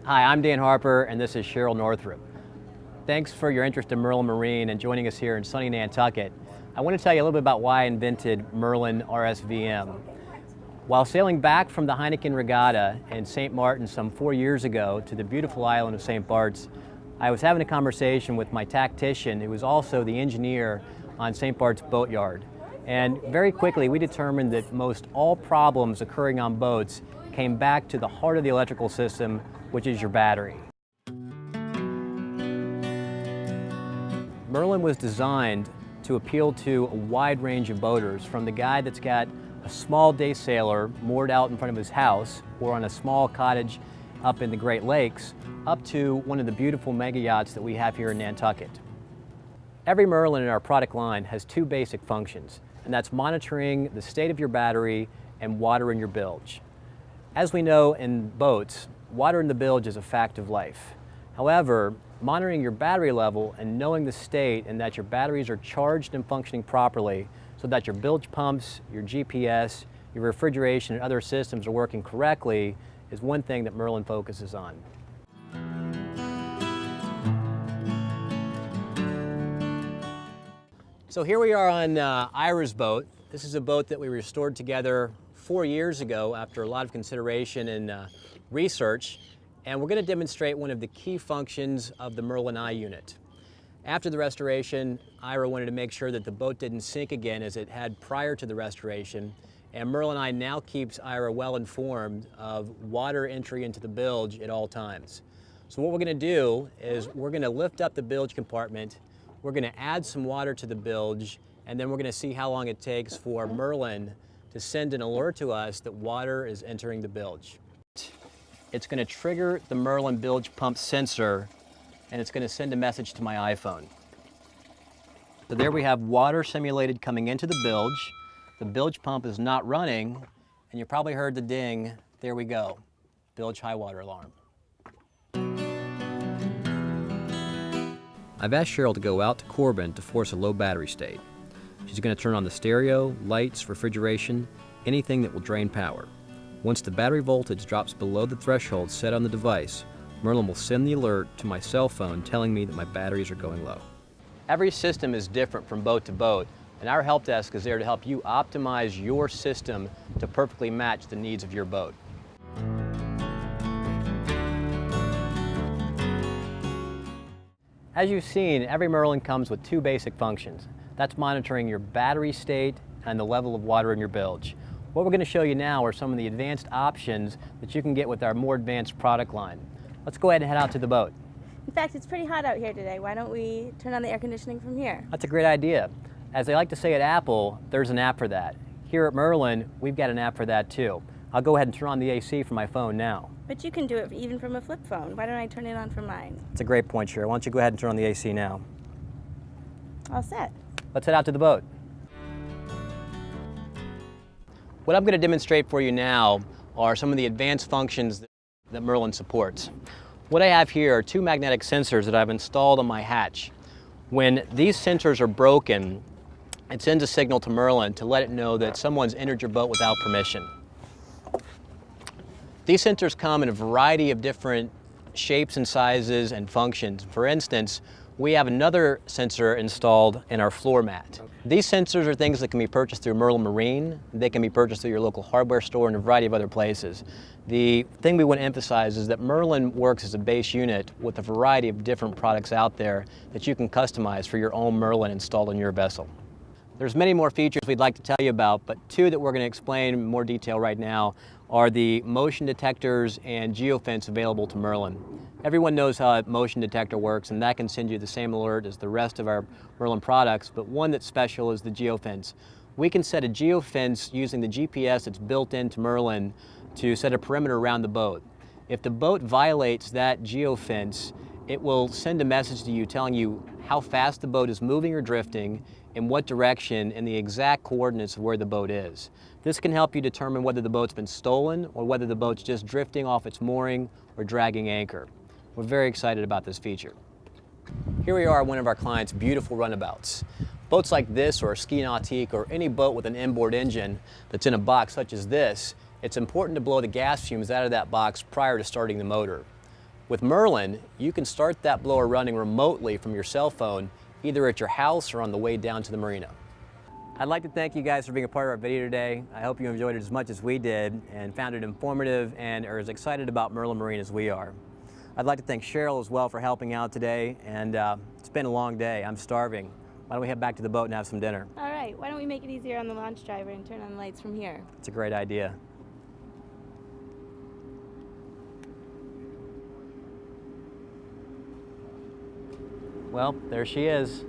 Hi, I'm Dan Harper, and this is Cheryl Northrup. Thanks for your interest in Merlin Marine and joining us here in sunny Nantucket. I want to tell you a little bit about why I invented Merlin RSVM. While sailing back from the Heineken Regatta in St. Martin some 4 years ago to the beautiful island of St. Bart's, I was having a conversation with my tactician, who was also the engineer on St. Bart's boatyard. And very quickly we determined that most all problems occurring on boats came back to the heart of the electrical system, which is your battery. Merlin was designed to appeal to a wide range of boaters, from the guy that's got a small day sailor moored out in front of his house or on a small cottage up in the Great Lakes, up to one of the beautiful mega yachts that we have here in Nantucket. Every Merlin in our product line has two basic functions, and that's monitoring the state of your battery and water in your bilge. As we know in boats, water in the bilge is a fact of life. However, monitoring your battery level and knowing the state and that your batteries are charged and functioning properly so that your bilge pumps, your GPS, your refrigeration and other systems are working correctly is one thing that Merlin focuses on. So here we are on Ira's boat. This is a boat that we restored together 4 years ago after a lot of consideration and research, and we're going to demonstrate one of the key functions of the Merlin I unit. After the restoration, Ira wanted to make sure that the boat didn't sink again as it had prior to the restoration, and Merlin I now keeps Ira well informed of water entry into the bilge at all times. So what we're going to do is we're going to lift up the bilge compartment, we're going to add some water to the bilge, and then we're going to see how long it takes for Merlin to send an alert to us that water is entering the bilge. It's going to trigger the Merlin bilge pump sensor, and it's going to send a message to my iPhone. So there we have water simulated coming into the bilge. The bilge pump is not running, and you probably heard the ding. There we go. Bilge high water alarm. I've asked Cheryl to go out to Corbin to force a low battery state. She's going to turn on the stereo, lights, refrigeration, anything that will drain power. Once the battery voltage drops below the threshold set on the device, Merlin will send the alert to my cell phone telling me that my batteries are going low. Every system is different from boat to boat, and our help desk is there to help you optimize your system to perfectly match the needs of your boat. As you've seen, every Merlin comes with two basic functions. That's monitoring your battery state and the level of water in your bilge. What we're going to show you now are some of the advanced options that you can get with our more advanced product line. Let's go ahead and head out to the boat. In fact, it's pretty hot out here today. Why don't we turn on the air conditioning from here? That's a great idea. As they like to say at Apple, there's an app for that. Here at Merlin, we've got an app for that too. I'll go ahead and turn on the AC from my phone now. But you can do it even from a flip phone. Why don't I turn it on from mine? That's a great point, Cheryl. Why don't you go ahead and turn on the AC now? All set. Let's head out to the boat. What I'm going to demonstrate for you now are some of the advanced functions that Merlin supports. What I have here are two magnetic sensors that I've installed on my hatch. When these sensors are broken, it sends a signal to Merlin to let it know that someone's entered your boat without permission. These sensors come in a variety of different shapes and sizes and functions. For instance, we have another sensor installed in our floor mat. These sensors are things that can be purchased through Merlin Marine. They can be purchased through your local hardware store and a variety of other places. The thing we want to emphasize is that Merlin works as a base unit with a variety of different products out there that you can customize for your own Merlin installed on your vessel. There's many more features we'd like to tell you about, but two that we're going to explain in more detail right now are the motion detectors and geofence available to Merlin. Everyone knows how a motion detector works, and that can send you the same alert as the rest of our Merlin products, but one that's special is the geofence. We can set a geofence using the GPS that's built into Merlin to set a perimeter around the boat. If the boat violates that geofence, it will send a message to you telling you how fast the boat is moving or drifting, in what direction, and the exact coordinates of where the boat is. This can help you determine whether the boat's been stolen or whether the boat's just drifting off its mooring or dragging anchor. We're very excited about this feature. Here we are at one of our clients' beautiful runabouts. Boats like this, or a ski nautique, or any boat with an inboard engine that's in a box such as this, it's important to blow the gas fumes out of that box prior to starting the motor. With Merlin, you can start that blower running remotely from your cell phone, either at your house or on the way down to the marina. I'd like to thank you guys for being a part of our video today. I hope you enjoyed it as much as we did and found it informative and are as excited about Merlin Marine as we are. I'd like to thank Cheryl as well for helping out today, and it's been a long day. I'm starving. Why don't we head back to the boat and have some dinner? All right, why don't we make it easier on the launch driver and turn on the lights from here? It's a great idea. Well, there she is.